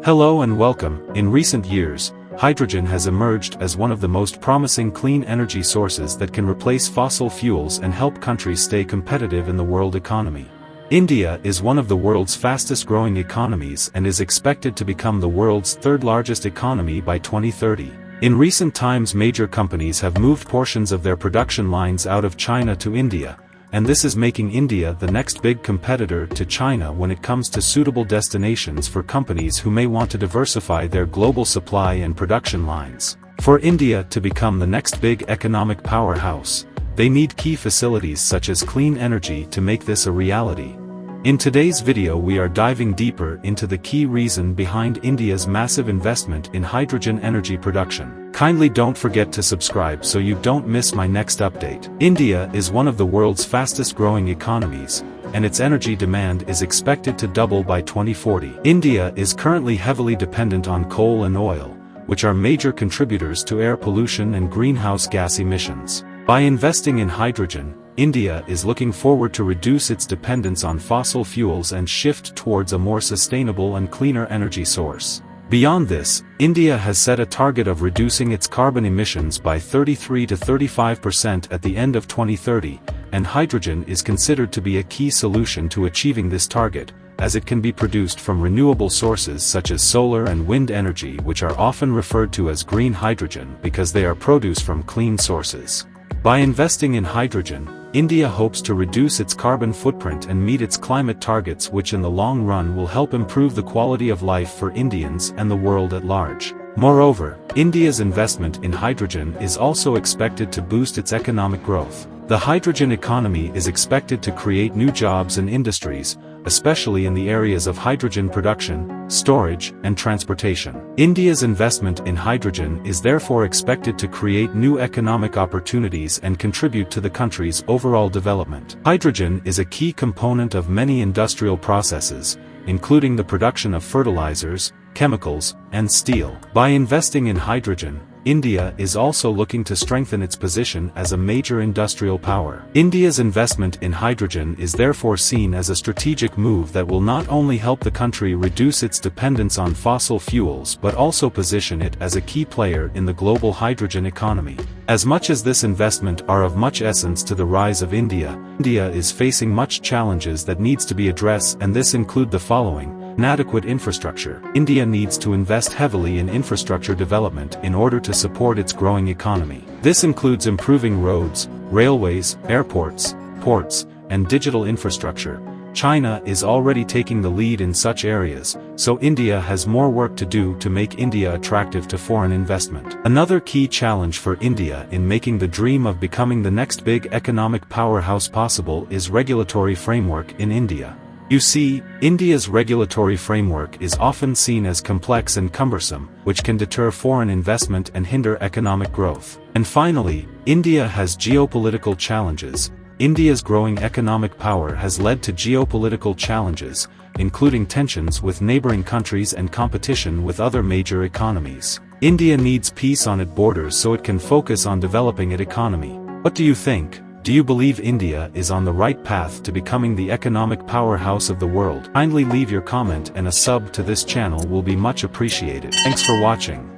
Hello and welcome. In recent years, hydrogen has emerged as one of the most promising clean energy sources that can replace fossil fuels and help countries stay competitive in the world economy. India is one of the world's fastest-growing economies and is expected to become the world's third-largest economy by 2030. In recent times, major companies have moved portions of their production lines out of China to India, and this is making India the next big competitor to China when it comes to suitable destinations for companies who may want to diversify their global supply and production lines. For India to become the next big economic powerhouse, they need key facilities such as clean energy to make this a reality. In today's video, we are diving deeper into the key reason behind India's massive investment in hydrogen energy production. Kindly don't forget to subscribe so you don't miss my next update. India is one of the world's fastest-growing economies, and its energy demand is expected to double by 2040. India is currently heavily dependent on coal and oil, which are major contributors to air pollution and greenhouse gas emissions. By investing in hydrogen, India is looking forward to reduce its dependence on fossil fuels and shift towards a more sustainable and cleaner energy source. Beyond this, India has set a target of reducing its carbon emissions by 33 to 35% at the end of 2030, and hydrogen is considered to be a key solution to achieving this target, as it can be produced from renewable sources such as solar and wind energy, which are often referred to as green hydrogen because they are produced from clean sources. By investing in hydrogen, India hopes to reduce its carbon footprint and meet its climate targets, which in the long run will help improve the quality of life for Indians and the world at large. Moreover, India's investment in hydrogen is also expected to boost its economic growth. The hydrogen economy is expected to create new jobs and industries, especially in the areas of hydrogen production, storage, and transportation. India's investment in hydrogen is therefore expected to create new economic opportunities and contribute to the country's overall development. Hydrogen is a key component of many industrial processes, including the production of fertilizers, chemicals, and steel. By investing in hydrogen, India is also looking to strengthen its position as a major industrial power. India's investment in hydrogen is therefore seen as a strategic move that will not only help the country reduce its dependence on fossil fuels but also position it as a key player in the global hydrogen economy. As much as this investment are of much essence to the rise of India, India is facing much challenges that needs to be addressed, and this include the following. Inadequate infrastructure. India needs to invest heavily in infrastructure development in order to support its growing economy. This includes improving roads, railways, airports, ports, and digital infrastructure. China is already taking the lead in such areas, so India has more work to do to make India attractive to foreign investment. Another key challenge for India in making the dream of becoming the next big economic powerhouse possible is regulatory framework in India. You see, India's regulatory framework is often seen as complex and cumbersome, which can deter foreign investment and hinder economic growth. And finally, India has geopolitical challenges. India's growing economic power has led to geopolitical challenges, including tensions with neighboring countries and competition with other major economies. India needs peace on its borders so it can focus on developing its economy. What do you think? Do you believe India is on the right path to becoming the economic powerhouse of the world? Kindly leave your comment, and a sub to this channel will be much appreciated. Thanks for watching.